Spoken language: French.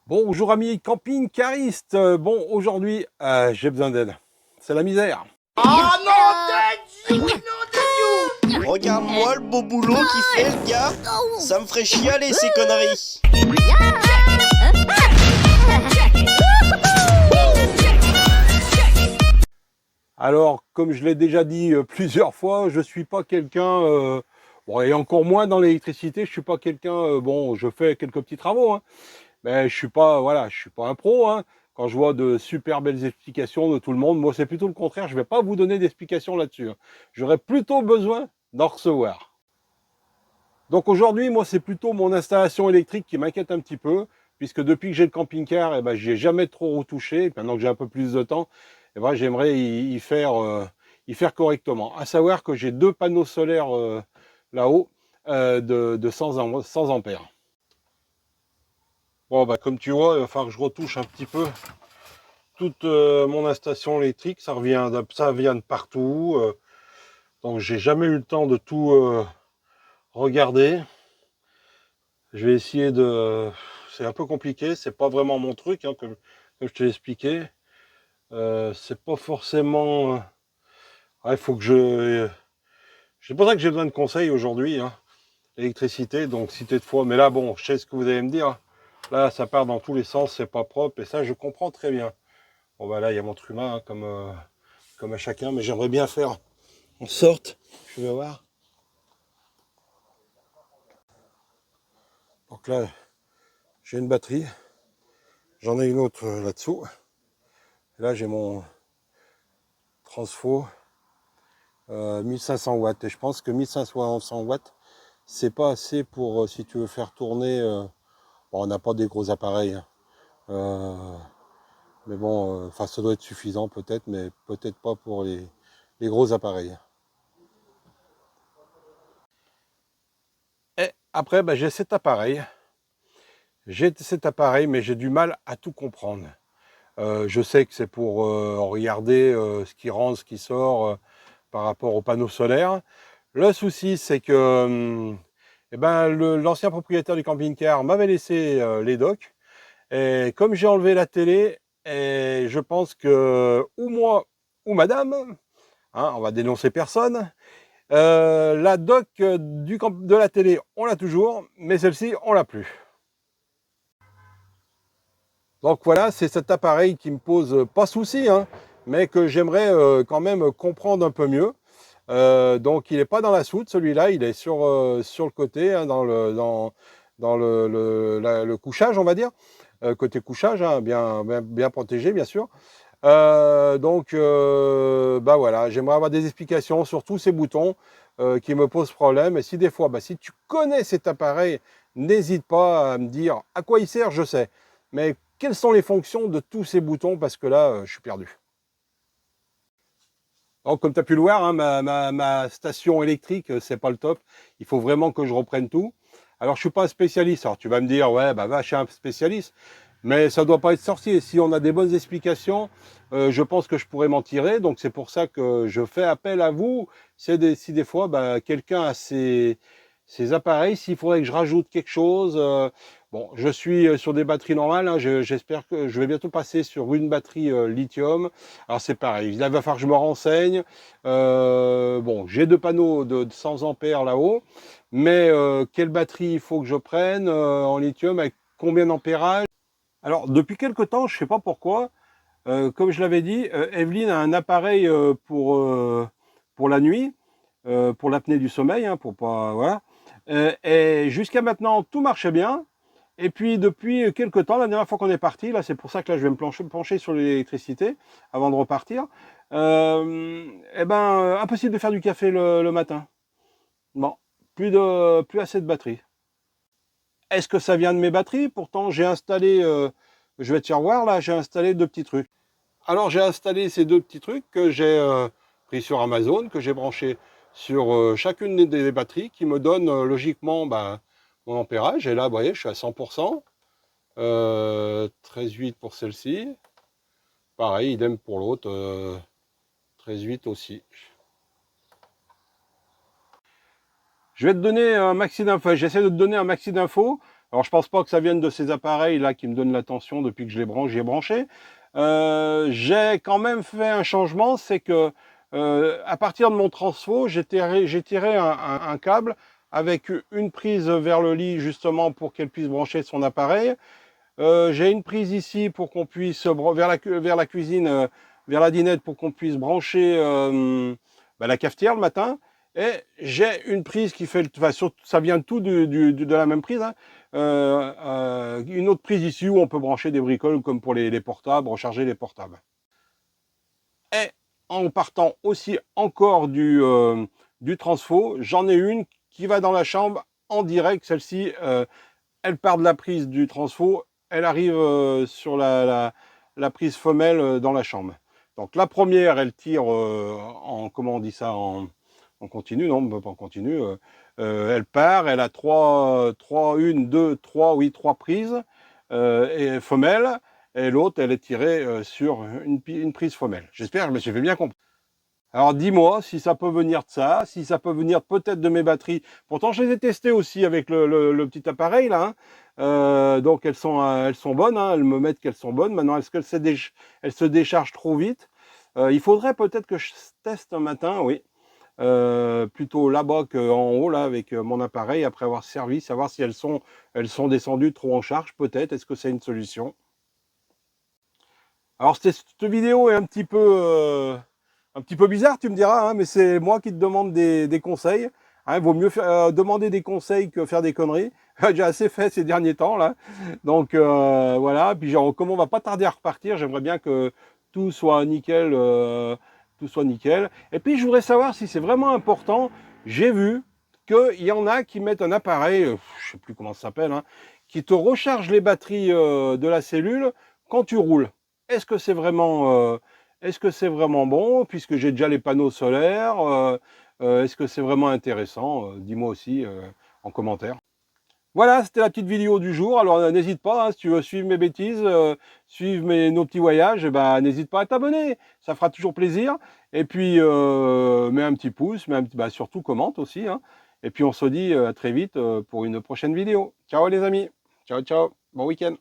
Bonjour amis camping-caristes. Bon, aujourd'hui, j'ai besoin d'aide. C'est la misère. Ah non, nom de Dieu! Regarde-moi le beau boulot qu'il fait le gars. Ça me ferait chialer ces conneries. Alors, comme je l'ai déjà dit plusieurs fois, je suis pas quelqu'un, bon, et encore moins dans l'électricité, je suis pas quelqu'un, bon, je fais quelques petits travaux, hein, mais je suis pas, voilà, je suis pas un pro, hein. Quand je vois de super belles explications de tout le monde, moi c'est plutôt le contraire, je vais pas vous donner d'explications là-dessus, hein. J'aurais plutôt besoin d'en recevoir. Donc aujourd'hui, moi, c'est plutôt mon installation électrique qui m'inquiète un petit peu, puisque depuis que j'ai le camping-car, eh ben, j'y ai jamais trop retouché. Et maintenant que j'ai un peu plus de temps, eh ben, j'aimerais y faire correctement. À savoir que j'ai deux panneaux solaires là-haut de 100 ampères. Bon, bah, comme tu vois, il va falloir que je retouche un petit peu toute mon installation électrique. Ça vient de partout. Donc j'ai jamais eu le temps de tout regarder. Je vais essayer de... C'est un peu compliqué, c'est pas vraiment mon truc, hein, comme je te l'ai expliqué. C'est pas forcément... Il faut que je... C'est pour ça que j'ai besoin de conseils aujourd'hui, hein, l'électricité, donc si toutefois... Mais là, bon, je sais ce que vous allez me dire. Là, ça part dans tous les sens, c'est pas propre, et ça, je comprends très bien. Bon, bah là, il y a mon humain, hein, comme à chacun, mais j'aimerais bien faire en sorte... Je vais voir. Donc là, j'ai une batterie. J'en ai une autre là-dessous. Là, j'ai mon transfo 1500 watts. Et je pense que 1500 watts, c'est pas assez pour si tu veux faire tourner. Bon, on n'a pas des gros appareils, hein. Euh, mais bon, enfin, ça doit être suffisant peut-être, mais peut-être pas pour les gros appareils. Et après, bah, j'ai cet appareil. J'ai cet appareil, mais j'ai du mal à tout comprendre. Je sais que c'est pour regarder ce qui rentre, ce qui sort par rapport aux panneaux solaires. Le souci, c'est que eh ben, l'ancien propriétaire du camping-car m'avait laissé les docks. Et comme j'ai enlevé la télé, et je pense que ou moi ou madame, hein, on va dénoncer personne, la dock de la télé, on l'a toujours, mais celle-ci, on l'a plus. Donc voilà, c'est cet appareil qui me pose pas souci, hein, mais que j'aimerais quand même comprendre un peu mieux. Donc il n'est pas dans la soute, celui-là, il est sur le côté, hein, dans le couchage, on va dire. Côté couchage, hein, bien protégé, bien sûr. Bah voilà, j'aimerais avoir des explications sur tous ces boutons qui me posent problème. Et si des fois, bah, si tu connais cet appareil, n'hésite pas à me dire à quoi il sert, je sais. Mais quelles sont les fonctions de tous ces boutons, parce que là, je suis perdu. Donc, comme tu as pu le voir, hein, ma station électrique, c'est pas le top. Il faut vraiment que je reprenne tout. Alors, je suis pas un spécialiste. Alors, tu vas me dire, ouais, bah va chez un spécialiste. Mais ça ne doit pas être sorcier. Si on a des bonnes explications, je pense que je pourrais m'en tirer. Donc, c'est pour ça que je fais appel à vous. Si des fois, bah, quelqu'un a ces appareils, s'il faudrait que je rajoute quelque chose. Bon, je suis sur des batteries normales, hein. J'espère que je vais bientôt passer sur une batterie lithium. Alors c'est pareil, il va falloir que je me renseigne. Bon, j'ai deux panneaux de 100 ampères là-haut, mais quelle batterie il faut que je prenne en lithium, avec combien d'ampérage? Alors depuis quelque temps, je ne sais pas pourquoi, comme je l'avais dit, Evelyne a un appareil pour la nuit, pour l'apnée du sommeil, hein, pour pas, voilà. Et jusqu'à maintenant, tout marchait bien. Et puis depuis quelques temps, la dernière fois qu'on est parti, là c'est pour ça que là je vais me pencher sur l'électricité avant de repartir, eh ben impossible de faire du café le matin. Bon, plus assez de batterie. Est-ce que ça vient de mes batteries? Pourtant j'ai installé, je vais te faire voir là, j'ai installé deux petits trucs. Alors j'ai installé ces deux petits trucs que j'ai pris sur Amazon, que j'ai branché sur chacune des batteries, qui me donnent logiquement bah, mon ampérage. Et là, vous voyez, je suis à 100%. 13,8 pour celle-ci. Pareil, idem pour l'autre. 13,8 aussi. Je vais te donner un maxi d'infos. J'essaie de te donner un maxi d'infos Alors je pense pas que ça vienne de ces appareils là qui me donnent la tension depuis que je les branche, j'ai branché. J'ai quand même fait un changement, c'est que à partir de mon transfo, j'ai tiré un câble avec une prise vers le lit justement pour qu'elle puisse brancher son appareil. J'ai une prise ici pour qu'on puisse vers la cuisine, vers la dinette pour qu'on puisse brancher la cafetière le matin. Et j'ai une prise qui fait, ça vient tout de la même prise, hein. Une autre prise ici où on peut brancher des bricoles comme pour les portables, recharger les portables. Et en partant aussi encore du transfo, j'en ai une qui va dans la chambre en direct. Celle-ci, elle part de la prise du transfo, elle arrive sur la prise femelle dans la chambre. Donc la première, elle tire comment on dit ça, en continu, non, pas en continu. Elle part, elle a trois prises et femelles, et l'autre, elle est tirée sur une prise femelle. J'espère que je me suis fait bien comprendre. Alors dis-moi si ça peut venir de ça, si ça peut venir peut-être de mes batteries. Pourtant, je les ai testées aussi avec le petit appareil là, hein. Donc elles sont bonnes, hein. Elles me mettent qu'elles sont bonnes. Maintenant, est-ce qu'elles se déchargent trop vite? Il faudrait peut-être que je teste un matin, oui. Plutôt là-bas qu'en haut là avec mon appareil après avoir servi, savoir si elles sont descendues trop en charge, peut-être. Est-ce que c'est une solution? Alors cette vidéo est un petit peu bizarre, tu me diras, hein, mais c'est moi qui te demande des conseils. Hein, vaut mieux demander des conseils que faire des conneries. J'ai assez fait ces derniers temps là. Donc voilà, puis genre, comme on va pas tarder à repartir, j'aimerais bien que tout soit nickel. Et puis je voudrais savoir si c'est vraiment important. J'ai vu qu'il y en a qui mettent un appareil, je sais plus comment ça s'appelle, hein, qui te recharge les batteries de la cellule quand tu roules. Est-ce que c'est vraiment bon, puisque j'ai déjà les panneaux solaires? Est-ce que c'est vraiment intéressant? Dis-moi aussi en commentaire. Voilà, c'était la petite vidéo du jour. Alors n'hésite pas, hein, si tu veux suivre mes bêtises, suivre nos petits voyages, n'hésite pas à t'abonner, ça fera toujours plaisir. Et puis mets un petit pouce, surtout commente aussi, hein. Et puis on se dit à très vite pour une prochaine vidéo. Ciao les amis, ciao ciao, bon week-end.